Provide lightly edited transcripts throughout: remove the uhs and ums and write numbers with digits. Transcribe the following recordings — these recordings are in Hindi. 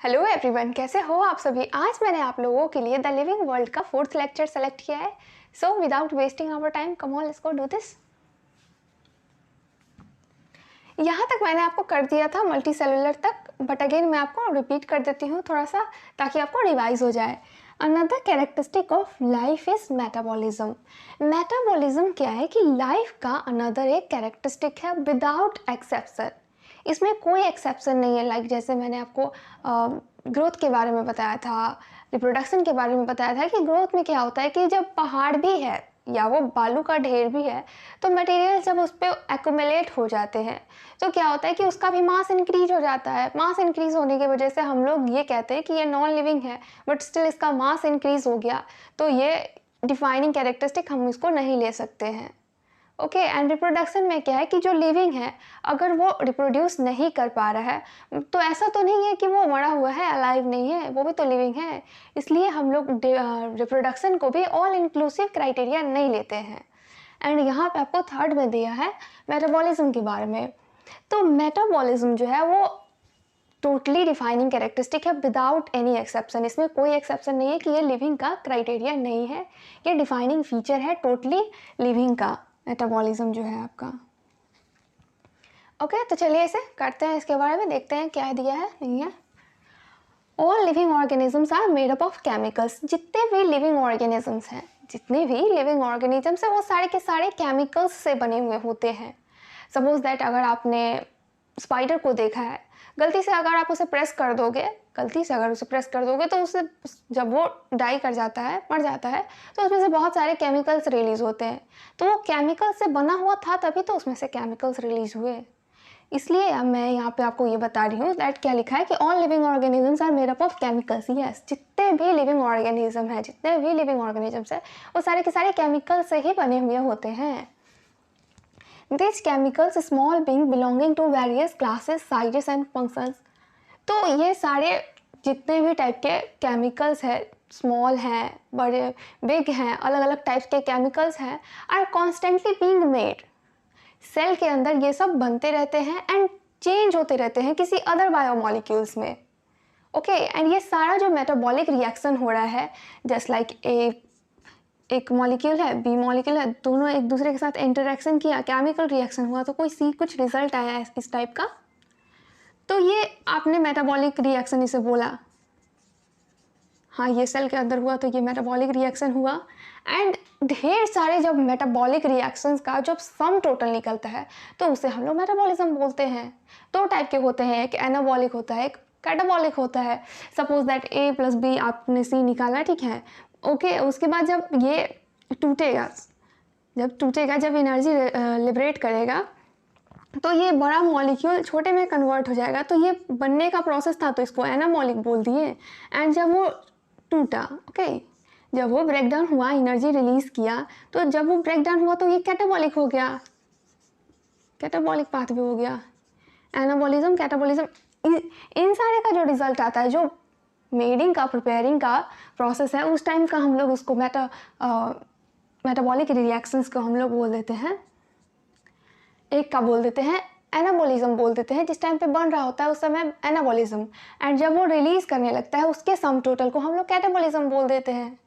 हेलो एवरीवन, कैसे हो आप सभी। आज मैंने आप लोगों के लिए द लिविंग वर्ल्ड का 4th लेक्चर सेलेक्ट किया है। So without wasting our time, come on, let's go do this. यहाँ तक मैंने आपको कर दिया था मल्टी सेलुलर तक, बट अगेन मैं आपको रिपीट कर देती हूँ थोड़ा सा, ताकि आपको रिवाइज हो जाए। Another characteristic of life is metabolism. Metabolism क्या है कि लाइफ का अनदर एक कैरेक्टरिस्टिक है विदाउट एक्सेप्शन। इसमें कोई एक्सेप्शन नहीं है। लाइक जैसे मैंने आपको ग्रोथ के बारे में बताया था, रिप्रोडक्शन के बारे में बताया था कि ग्रोथ में क्या होता है कि जब पहाड़ भी है या वो बालू का ढेर भी है, तो मटेरियल जब उस पर एक्यूमुलेट हो जाते हैं तो क्या होता है कि उसका भी मास इंक्रीज हो जाता है। मास इंक्रीज होने की वजह से हम लोग ये कहते हैं कि ये नॉन लिविंग है, बट स्टिल इसका मास इंक्रीज हो गया, तो ये डिफाइनिंग कैरेक्टरिस्टिक हम इसको नहीं ले सकते हैं। ओके, एंड रिप्रोडक्शन में क्या है कि जो लिविंग है अगर वो रिप्रोड्यूस नहीं कर पा रहा है तो ऐसा तो नहीं है कि वो मरा हुआ है, अलाइव नहीं है, वो भी तो लिविंग है। इसलिए हम लोग रिप्रोडक्शन को भी ऑल इंक्लूसिव क्राइटेरिया नहीं लेते हैं। एंड यहाँ पे आपको थर्ड में दिया है मेटाबॉलिज्म के बारे में। तो मेटाबॉलिज्म जो है वो टोटली डिफाइनिंग कैरेक्टरिस्टिक है विदाउट एनी एक्सेप्शन। इसमें कोई एक्सेप्शन नहीं है कि ये लिविंग का क्राइटेरिया नहीं है, ये डिफाइनिंग फीचर है टोटली लिविंग का, मेटाबॉलिज्म जो है आपका। ओके, तो चलिए इसे करते हैं, इसके बारे में देखते हैं क्या दिया है नहीं है। All living organisms are made up of chemicals. जितने भी लिविंग ऑर्गेनिजम्स हैं, जितने भी लिविंग ऑर्गेनिजम्स हैं, वो सारे के सारे केमिकल्स से बने हुए होते हैं। सपोज दैट अगर आपने स्पाइडर को देखा है, गलती से अगर आप उसे प्रेस कर दोगे, तो उससे जब वो डाई कर जाता है, मर जाता है, तो उसमें से बहुत सारे केमिकल्स रिलीज होते हैं। तो वो केमिकल से बना हुआ था तभी तो उसमें से केमिकल्स रिलीज हुए। इसलिए अब मैं यहाँ पे आपको ये बता रही हूँ दैट क्या लिखा है कि all living organisms are made up of chemicals. Yes, जितने भी लिविंग ऑर्गेनिजम्स है वो सारे के सारे केमिकल से ही बने हुए होते हैं। These chemicals small being belonging to various classes, sizes and functions। तो ये सारे जितने भी टाइप के केमिकल्स हैं, स्मॉल हैं, बड़े, बिग हैं, अलग अलग टाइप्स के केमिकल्स हैं, are constantly being made. Cell के अंदर ये सब बनते रहते हैं एंड चेंज होते रहते हैं किसी अदर बायोमोलिक्यूल्स में। ओके, एंड ये सारा जो मेटाबॉलिक रिएक्शन हो रहा है, जस्ट लाइक एक मॉलिक्यूल है, बी मॉलिक्यूल है, दोनों एक दूसरे के साथ इंटरेक्शन किया, केमिकल रिएक्शन हुआ, तो कोई सी कुछ रिजल्ट आया है इस टाइप का, तो ये आपने मेटाबॉलिक रिएक्शन इसे बोला। हाँ, ये सेल के अंदर हुआ तो ये मेटाबॉलिक रिएक्शन हुआ। एंड ढेर सारे जब मेटाबॉलिक रिएक्शंस का जब सम टोटल निकलता है तो उसे हम लोग मेटाबॉलिज्म बोलते हैं। दो टाइप के होते हैं, एक एनाबॉलिक होता है, एक कैटाबॉलिक होता है। सपोज दैट A+B आपने C निकाला, ठीक है, ओके, उसके बाद जब ये टूटेगा, जब एनर्जी लिबरेट करेगा तो ये बड़ा मॉलिक्यूल छोटे में कन्वर्ट हो जाएगा। तो ये बनने का प्रोसेस था तो इसको एनामॉलिक बोल दिए। एंड जब वो टूटा, ओके, जब वो ब्रेकडाउन हुआ, एनर्जी रिलीज किया, तो जब वो ब्रेकडाउन हुआ तो ये कैटाबॉलिक हो गया, कैटाबॉलिक पाथवे हो गया। एनाबॉलिज्म, कैटाबॉलिज्म, इन सारे का जो रिजल्ट आता है, जो मेडिंग का, प्रिपेयरिंग का प्रोसेस है, उस टाइम का हम लोग उसको मेटाबॉलिक रिएक्शंस को हम लोग बोल देते हैं, एक का बोल देते हैं एनाबॉलिज्म बोल देते हैं। जिस टाइम पे बन रहा होता है उस समय एनाबॉलिज्म, एंड जब वो रिलीज करने लगता है उसके सम टोटल को हम लोग कैटाबॉलिज्म बोल देते हैं।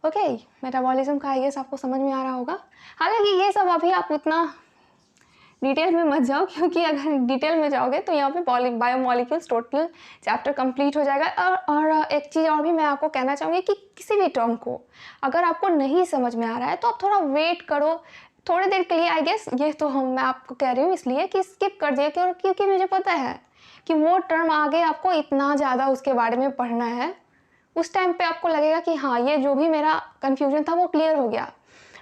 ओके, मेटाबॉलिज्म का ये सब आपको समझ में आ रहा होगा। हालांकि ये सब अभी आप उतना डिटेल में मत जाओ, क्योंकि अगर डिटेल में जाओगे तो यहाँ पे बायोमोलिक्यूल्स टोटल चैप्टर कंप्लीट हो जाएगा। और एक चीज़ और भी मैं आपको कहना चाहूँगी कि किसी भी टर्म को अगर आपको नहीं समझ में आ रहा है तो आप थोड़ा वेट करो, थोड़ी देर के लिए। आई गेस ये तो मैं आपको कह रही हूँ इसलिए कि स्किप कर दिया, क्योंकि मुझे पता है कि वो टर्म आगे आपको इतना ज़्यादा उसके बारे में पढ़ना है, उस टाइम पे आपको लगेगा कि हाँ, ये जो भी मेरा कन्फ्यूजन था वो क्लियर हो गया।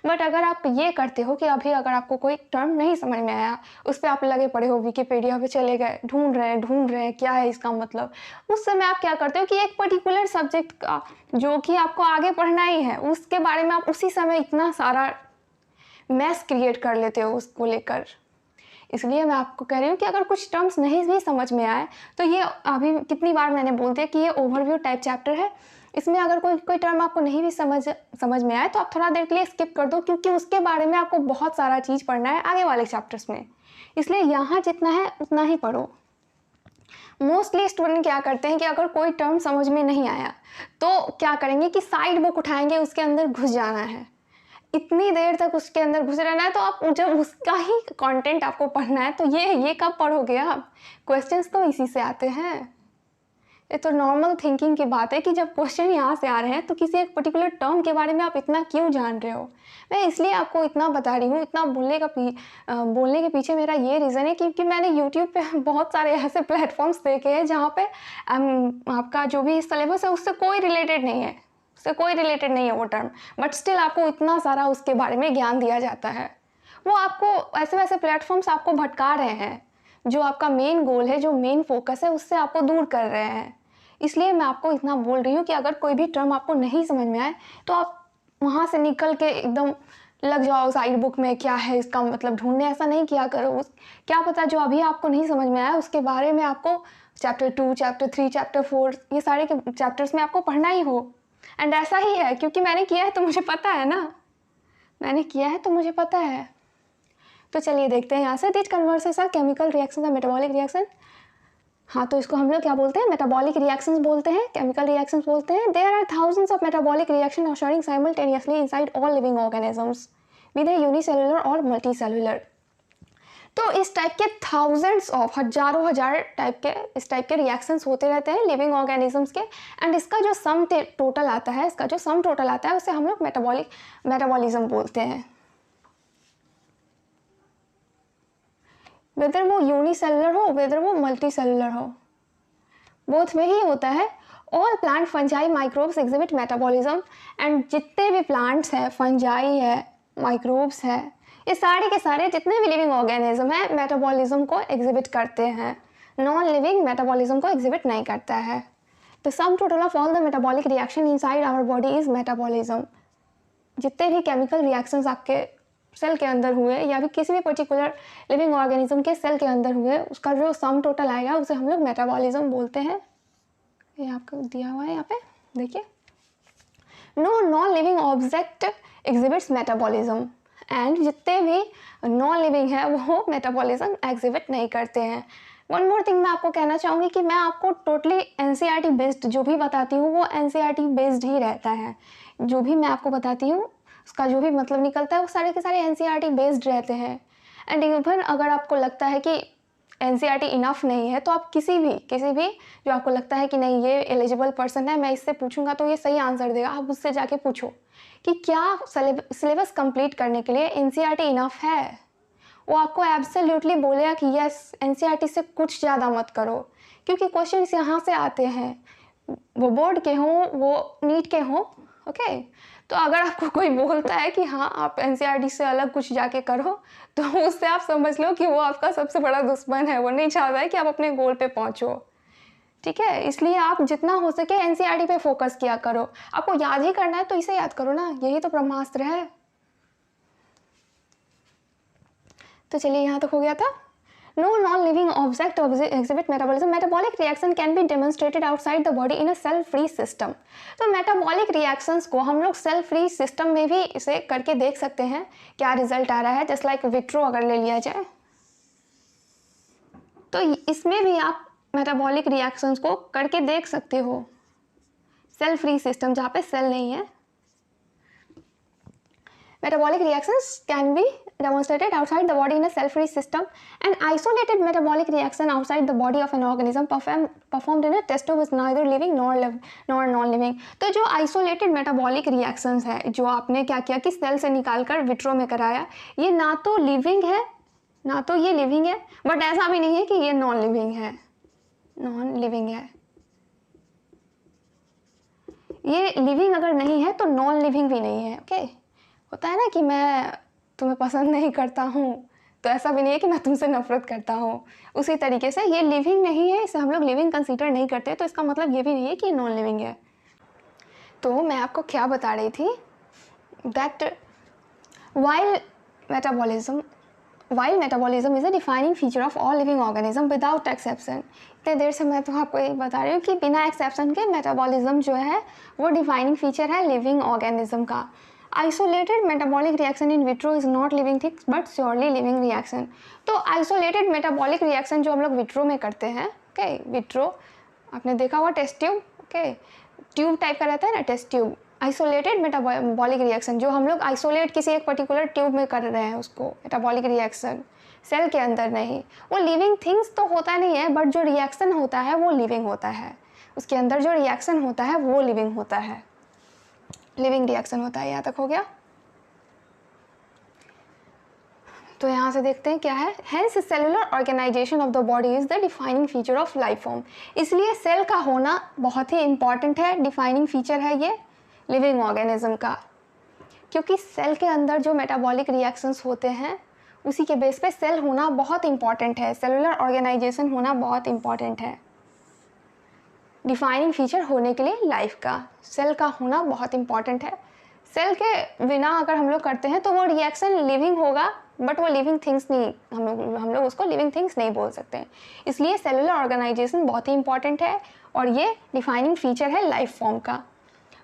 बट अगर आप ये करते हो कि अभी अगर आपको कोई टर्म नहीं समझ में आया, उस पर आप लगे पड़े हो, विकिपीडिया पे चले गए, ढूंढ रहे हैं क्या है इसका मतलब, उस समय आप क्या करते हो कि एक पर्टिकुलर सब्जेक्ट का जो कि आपको आगे पढ़ना ही है उसके बारे में आप उसी समय इतना सारा मैस क्रिएट कर लेते हो उसको लेकर। इसलिए मैं आपको कह रही हूँ कि अगर कुछ टर्म्स नहीं भी समझ में आए तो ये अभी कितनी बार मैंने बोल दिया कि ये ओवरव्यू टाइप चैप्टर है, इसमें अगर कोई टर्म आपको नहीं भी समझ में आए तो आप थोड़ा देर के लिए स्किप कर दो, क्योंकि उसके बारे में आपको बहुत सारा चीज़ पढ़ना है आगे वाले चैप्टर्स में। इसलिए यहाँ जितना है उतना ही पढ़ो। मोस्टली स्टूडेंट क्या करते हैं कि अगर कोई टर्म समझ में नहीं आया तो क्या करेंगे कि साइड बुक उठाएंगे, उसके अंदर घुस जाना है, इतनी देर तक उसके अंदर घुस रहना है। तो आप जब उसका ही कंटेंट आपको पढ़ना है तो ये कब पढ़ोगे आप? क्वेश्चंस तो इसी से आते हैं। ये तो नॉर्मल थिंकिंग की बात है कि जब क्वेश्चन यहाँ से आ रहे हैं तो किसी एक पर्टिकुलर टर्म के बारे में आप इतना क्यों जान रहे हो। मैं इसलिए आपको इतना बता रही हूँ, इतना बोलने के पीछे मेरा ये रीज़न है क्योंकि मैंने यूट्यूब पे बहुत सारे ऐसे प्लेटफॉर्म्स देखे हैं जहाँ पे आपका जो भी सिलेबस है उससे कोई रिलेटेड नहीं है, वो टर्म, बट स्टिल आपको इतना सारा उसके बारे में ज्ञान दिया जाता है। वो आपको ऐसे वैसे प्लेटफॉर्म्स आपको भटका रहे हैं, जो आपका मेन गोल है, जो मेन फोकस है, उससे आपको दूर कर रहे हैं। इसलिए मैं आपको इतना बोल रही हूँ कि अगर कोई भी टर्म आपको नहीं समझ में आए तो आप वहाँ से निकल के एकदम लग जाओ साइड बुक में, क्या है इसका मतलब ढूंढने। ऐसा नहीं किया करो। क्या पता जो अभी आपको नहीं समझ में आया उसके बारे में आपको चैप्टर 2, चैप्टर 3, चैप्टर 4 ये सारे के चैप्टर्स में आपको पढ़ना ही हो। एंड ऐसा ही है क्योंकि मैंने किया है तो मुझे पता है ना, तो चलिए देखते हैं यहाँ से। दिस कन्वर्सेस आर केमिकल रिएक्शन और मेटाबॉलिक रिएक्शन। हाँ, तो इसको हम लोग क्या बोलते हैं? मेटाबॉलिक रिएक्शंस बोलते हैं, केमिकल रिएक्शंस बोलते हैं। There are thousands of metabolic reaction occurring simultaneously inside all living organisms, be they unicellular और मल्टीसेलुलर। तो इस टाइप के थाउजेंड्स ऑफ, हजारों हजार इस टाइप के रिएक्शंस होते रहते हैं लिविंग ऑर्गेनिजम्स के। एंड इसका जो सम टोटल आता है उसे हम लोग मेटाबॉलिज्म बोलते हैं। वेदर वो यूनिसेलुलर हो, वेदर वो मल्टी सेलुलर हो, बोथ में ही होता है। All plant, fungi, microbes exhibit metabolism. And जितने भी प्लांट्स हैं, फंजाई है, माइक्रोब्स है, ये सारे के सारे जितने भी लिविंग ऑर्गेनिज्म है मेटाबॉलिज्म को एग्जिबिट करते हैं। नॉन लिविंग मेटाबॉलिज्म को एग्जिबिट नहीं करता है। The sum total of all the metabolic reaction inside our body is metabolism. जितने भी केमिकल रिएक्शंस आपके सेल के अंदर हुए या फिर किसी भी पर्टिकुलर लिविंग ऑर्गेनिज्म के सेल के अंदर हुए, उसका जो सम टोटल आएगा उसे हम लोग मेटाबॉलिज्म बोलते हैं। ये आपको दिया हुआ है यहाँ पे देखिए। No non living object exhibits metabolism. And जितने भी नॉन लिविंग है वो मेटाबॉलिज्म एग्जिबिट नहीं करते हैं। वन मोर थिंग मैं आपको कहना चाहूँगी कि मैं आपको टोटली एनसीईआरटी बेस्ड जो भी बताती हूँ वो एनसीईआरटी बेस्ड ही रहता है। जो भी मैं आपको बताती हूँ उसका जो भी मतलब निकलता है वो सारे के सारे एनसीईआरटी बेस्ड रहते हैं। एंड इवन अगर आपको लगता है कि एनसीईआरटी इनफ नहीं है तो आप किसी भी जो आपको लगता है कि नहीं ये एलिजिबल पर्सन है, मैं इससे पूछूंगा तो ये सही आंसर देगा, आप उससे जाके पूछो कि क्या सिलेबस कंप्लीट करने के लिए एनसीईआरटी इनफ है। वो आपको एब्सोल्युटली बोलेगा कि यस एनसीईआरटी से कुछ ज़्यादा मत करो, क्योंकि क्वेश्चंस यहाँ से आते हैं, वो बोर्ड के हों वो नीट के हों। ओके, तो अगर आपको कोई बोलता है कि हाँ आप एनसीईआरटी से अलग कुछ जाके करो तो उससे आप समझ लो कि वो आपका सबसे बड़ा दुश्मन है, वो नहीं चाहता है कि आप अपने गोल पे पहुँचो। ठीक है, इसलिए आप जितना हो सके एनसीईआरटी पे फोकस किया करो। आपको याद ही करना है तो इसे याद करो ना, यही तो ब्रह्मास्त्र है। तो चलिए यहाँ तक हो गया था। No non-living object exhibit metabolism. Metabolic reaction can be demonstrated outside the body in a cell-free system. तो metabolic reactions को हम लोग cell-free system में भी इसे करके देख सकते हैं क्या रिजल्ट आ रहा है। जस्ट लाइक विट्रो अगर ले लिया जाए तो इसमें भी आप metabolic reactions को करके देख सकते हो cell-free system जहाँ पे सेल नहीं है। Metabolic reactions can be demonstrated outside the body in a cell-free system. An isolated metabolic reaction outside the body of an organism performed in a test tube is neither living nor non-living. तो जो isolated metabolic reactions है, जो आपने क्या किया कि सेल से निकालकर विट्रो में कराया, ये ना तो लिविंग है ना तो ये लिविंग है, बट ऐसा भी नहीं है कि ये नॉन लिविंग है। ये लिविंग अगर नहीं है तो नॉन लिविंग भी नहीं है। ओके, होता है ना कि मैं तुम्हें पसंद नहीं करता हूँ तो ऐसा भी नहीं है कि मैं तुमसे नफरत करता हूँ। उसी तरीके से ये लिविंग नहीं है, इसे हम लोग लिविंग कंसीडर नहीं करते, तो इसका मतलब ये भी नहीं है कि नॉन लिविंग है। तो मैं आपको क्या बता रही थी that while metabolism is a defining feature of all living organism without exception. इतने देर से मैं तो आपको ये बता रही हूँ कि बिना एक्सेप्शन के मेटाबॉलिज्म जो है वो डिफाइनिंग फीचर है लिविंग ऑर्गेनिज्म का। Isolated metabolic reaction in vitro is not living things but surely living reaction. तो आइसोलेटेड मेटाबॉलिक रिएक्शन जो हम लोग विट्रो में करते हैं ओके। विट्रो आपने देखा हुआ test tube, okay, tube type का रहता है ना test tube. Isolated metabolic reaction, जो हम लोग आइसोलेट किसी एक पर्टिकुलर ट्यूब में कर रहे हैं उसको मेटाबॉलिक रिएक्शन, सेल के अंदर नहीं। वो लिविंग थिंग्स तो होता नहीं है, बट जो रिएक्शन होता है वो लिविंग होता है, उसके अंदर जो रिएक्शन होता है वो लिविंग होता है, लिविंग रिएक्शन होता है। यहाँ तक हो गया। तो यहाँ से देखते हैं क्या है। Hence cellular organisation of the body is the defining feature of life form. इसलिए सेल का होना बहुत ही इंपॉर्टेंट है, डिफाइनिंग फीचर है ये लिविंग ऑर्गेनिज्म का, क्योंकि सेल के अंदर जो मेटाबॉलिक रिएक्शंस होते हैं उसी के बेस पे सेल होना बहुत इंपॉर्टेंट है, सेलुलर ऑर्गेनाइजेशन होना बहुत इंपॉर्टेंट है। डिफाइनिंग फीचर होने के लिए लाइफ का सेल का होना बहुत इंपॉर्टेंट है। सेल के बिना अगर हम लोग करते हैं तो वो रिएक्शन लिविंग होगा, बट वो लिविंग थिंग्स नहीं, हम लोग उसको लिविंग थिंग्स नहीं बोल सकते। इसलिए सेलुलर ऑर्गेनाइजेशन बहुत ही इंपॉर्टेंट है और ये डिफाइनिंग फीचर है लाइफ फॉर्म का।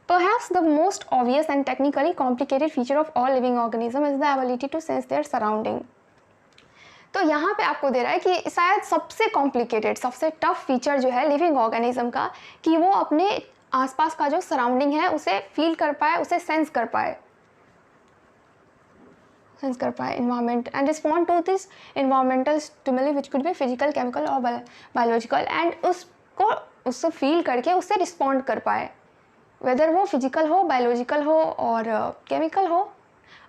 Perhaps the most obvious and technically complicated feature of all living organism is the ability to sense their surrounding. तो यहाँ पे आपको दे रहा है कि शायद सबसे कॉम्प्लिकेटेड, सबसे टफ फीचर जो है लिविंग ऑर्गेनिज्म का, कि वो अपने आसपास का जो सराउंडिंग है उसे फील कर पाए, उसे सेंस कर पाए, environment and respond to this environmental stimuli which could be physical, chemical और biological, and उसको फील करके उससे रिस्पॉन्ड कर पाए, वेदर वो फिजिकल हो, बायोलॉजिकल हो और केमिकल हो।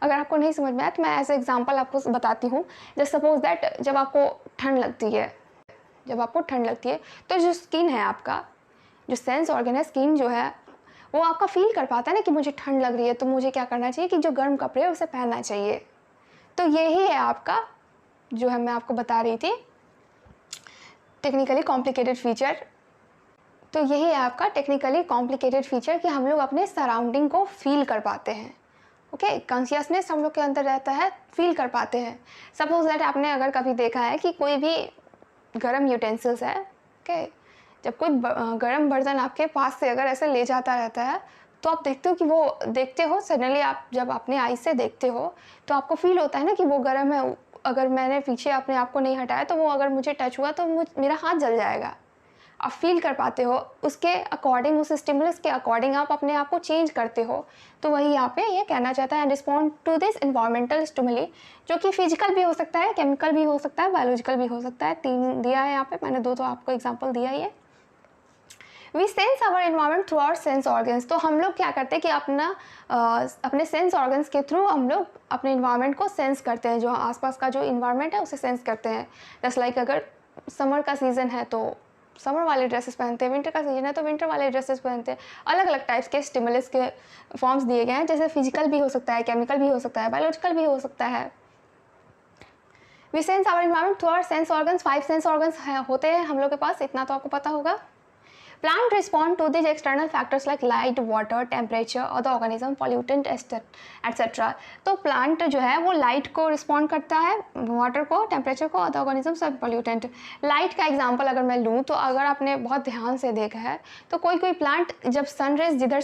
अगर आपको नहीं समझ में आया तो मैं एज एग्जांपल आपको बताती हूँ। जस्ट सपोज दैट जब आपको ठंड लगती है तो जो स्किन है आपका, जो सेंस ऑर्गन है, स्किन जो है वो आपका फील कर पाता है ना कि मुझे ठंड लग रही है, तो मुझे क्या करना चाहिए कि जो गर्म कपड़े है उसे पहनना चाहिए। तो यही है आपका, जो है मैं आपको बता रही थी टेक्निकली कॉम्प्लिकेटेड फीचर। तो यही है आपका टेक्निकली कॉम्प्लिकेटेड फीचर कि हम लोग अपने सराउंडिंग को फील कर पाते हैं। ओके, कॉन्शियसनेस हम लोग के अंदर रहता है, फील कर पाते हैं। सपोज दैट आपने अगर कभी देखा है कि कोई भी गर्म यूटेंसिल्स है, ओके, जब कोई गर्म बर्तन आपके पास से अगर ऐसे ले जाता रहता है तो आप देखते हो कि वो देखते हो सडनली, आप जब अपने आई से देखते हो तो आपको फील होता है ना कि वो गर्म है। अगर मैंने पीछे अपने आप को नहीं हटाया तो वो अगर मुझे टच हुआ तो मेरा हाथ जल जाएगा। आप फील कर पाते हो, उसके अकॉर्डिंग, उस स्टिमुलस के अकॉर्डिंग आप अपने आप को चेंज करते हो। तो वही यहाँ पे ये कहना चाहता है, respond to this environmental stimuli, जो कि फिजिकल भी हो सकता है, केमिकल भी हो सकता है, बायोलॉजिकल भी हो सकता है। 3 दिया है यहाँ पे, मैंने 2 तो आपको एग्जाम्पल दिया ही है। We sense our environment through our sense organs. तो हम लोग क्या करते हैं कि अपने सेंस ऑर्गन्स के थ्रू हम लोग अपने इन्वायरमेंट को सेंस करते हैं, जो आसपास का जो इन्वायरमेंट है उसे सेंस करते हैं। जस्ट लाइक अगर समर का सीज़न है तो समर वाले ड्रेसेस पहनते हैं, विंटर का सीजन है तो विंटर वाले ड्रेसेस पहनते हैं। अलग अलग टाइप्स के स्टिमुलस के फॉर्म्स दिए गए हैं, जैसे फिजिकल भी हो सकता है, केमिकल भी हो सकता है, बायोलॉजिकल भी हो सकता है। We sense our environment through our sense organs. 5 sense organs होते हैं हम लोग के पास, इतना तो आपको पता होगा। Plant respond to these external factors like light, water, temperature, other organism, pollutant, etc. तो प्लांट जो है वो लाइट को रिस्पॉन्ड करता है, वाटर को, टेम्परेचर को, अदर ऑर्गेनिज्म, सब पोल्यूटेंट। लाइट का एग्जांपल अगर मैं लूँ तो अगर आपने बहुत ध्यान से देखा है तो कोई प्लांट जब सनरेज जिधर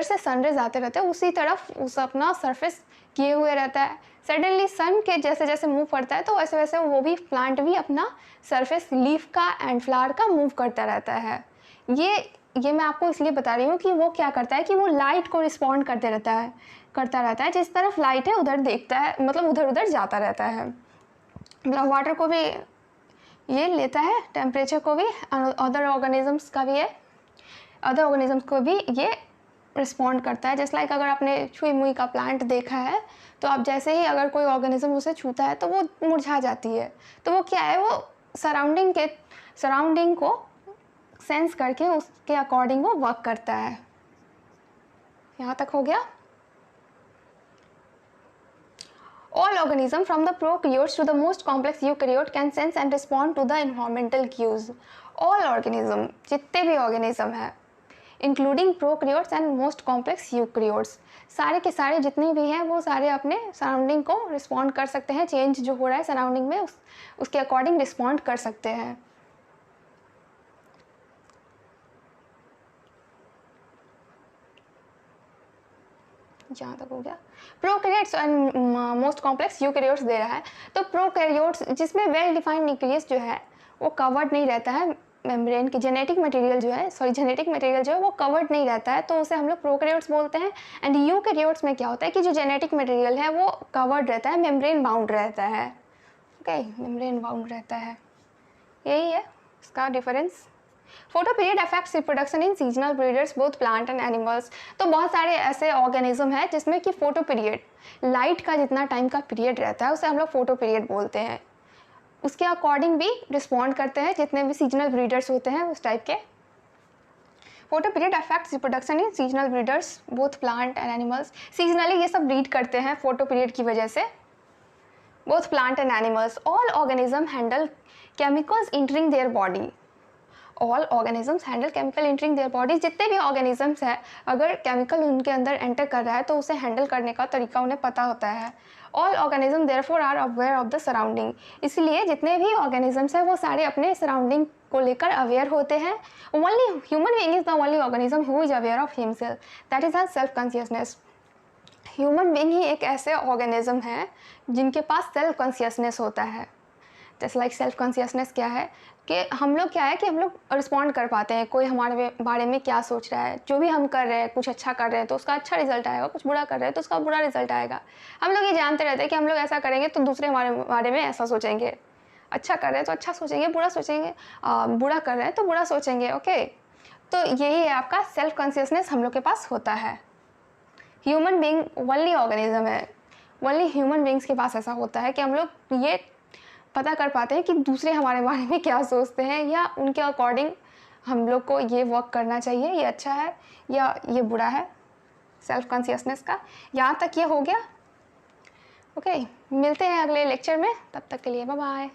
से सनरेज आते रहते हैं उसी तरफ उस अपना सरफेस किए हुए रहता है। सडनली सन के जैसे जैसे मूव करता है तो वैसे वैसे वो भी प्लांट भी अपना सरफेस लीफ का एंड फ्लावर का मूव करता रहता है। ये मैं आपको इसलिए बता रही हूँ कि वो क्या करता है कि वो लाइट को रिस्पॉन्ड करता रहता है। जिस तरफ लाइट है उधर देखता है, मतलब उधर उधर जाता रहता है। मतलब वाटर को भी ये लेता है, टेम्परेचर को भी, अदर ऑर्गेनिजम्स का भी है, अदर ऑर्गेनिजम्स को भी ये रिस्पॉन्ड करता है। जस्ट लाइक अगर आपने छुई मुई का प्लांट देखा है तो आप जैसे ही अगर कोई ऑर्गेनिज्म उसे छूता है तो वो मुरझा जाती है। तो वो क्या है, वो सराउंडिंग को सेंस करके उसके अकॉर्डिंग वो वर्क करता है। यहाँ तक हो गया। All organisms from the prokaryotes to the most complex eukaryote can sense and respond to the environmental cues. All organism, जितने भी organism है, including prokaryotes and most complex eukaryotes, सारे के सारे जितने भी हैं वो सारे अपने सराउंडिंग को रिस्पॉन्ड कर सकते हैं। चेंज जो हो रहा है सराउंडिंग में उसके अकॉर्डिंग रिस्पॉन्ड कर सकते हैं। जहाँ तक हो गया prokaryotes and most complex eukaryotes दे रहा है। तो प्रोकैरियोट्स जिसमें वेल डिफाइंड न्यूक्लियस जो है वो कवर्ड नहीं रहता है मेम्ब्रेन की, जेनेटिक मटेरियल जो है वो कवर्ड नहीं रहता है, तो उसे हम लोग प्रोकैरियोट्स बोलते हैं। एंड यूकैरियोट्स में क्या होता है कि जो जेनेटिक मटेरियल है वो कवर्ड रहता है, मेम्ब्रेन बाउंड रहता है। ओके, मेम्ब्रेन बाउंड रहता है, यही है इसका difference. Photo period affects reproduction in seasonal breeders both plant and animals. तो बहुत सारे ऐसे ऑर्गेनिज्म हैं जिसमें कि फोटो पीरियड, लाइट का जितना टाइम का पीरियड रहता है उसे हम लोग फोटो पीरियड बोलते हैं, उसके अकॉर्डिंग भी रिस्पॉन्ड करते हैं जितने भी सीजनल ब्रीडर्स होते हैं उस टाइप के। Photo period affects reproduction in seasonal breeders both plant and animals. Seasonally ये सब ब्रीड करते हैं फोटो पीरियड की वजह से। Both plant and animals, all organism handle chemicals entering their body. All organisms handle chemical entering their body. जितने भी ऑर्गेनिजम्स हैं, अगर केमिकल उनके अंदर एंटर कर रहा है तो उसे हैंडल करने का तरीका उन्हें पता होता है। All organism therefore are aware of the surrounding. इसलिए जितने भी ऑर्गेनिजम्स हैं वो सारे अपने सराउंडिंग को लेकर अवेयर होते हैं। Only human being is the only organism who is aware of himself, that is has self consciousness. Human being ही एक ऐसे ऑर्गेनिज्म है जिनके पास सेल्फ कॉन्शियसनेस होता है। जैसे लाइक सेल्फ कॉन्शियसनेस क्या है कि हम लोग क्या है कि हम लोग रिस्पॉन्ड कर पाते हैं, कोई हमारे बारे में क्या सोच रहा है, जो भी हम कर रहे हैं, कुछ अच्छा कर रहे हैं तो उसका अच्छा रिजल्ट आएगा, कुछ बुरा कर रहे हैं तो उसका बुरा रिजल्ट आएगा। हम लोग ये जानते रहते हैं कि हम लोग ऐसा करेंगे तो दूसरे हमारे बारे में ऐसा सोचेंगे, अच्छा कर रहे हैं तो अच्छा सोचेंगे, बुरा सोचेंगे, बुरा कर रहे हैं तो बुरा सोचेंगे। ओके, तो यही है आपका सेल्फ कॉन्शियसनेस हम लोग के पास होता है। ह्यूमन बींग ओनली ऑर्गेनिज्म है, ओनली ह्यूमन बींग्स के पास ऐसा होता है कि हम लोग ये पता कर पाते हैं कि दूसरे हमारे बारे में क्या सोचते हैं, या उनके अकॉर्डिंग हम लोग को ये वर्क करना चाहिए, ये अच्छा है या ये बुरा है। सेल्फ कॉन्शियसनेस का यहाँ तक ये हो गया। ओके, मिलते हैं अगले लेक्चर में, तब तक के लिए बाय बाय।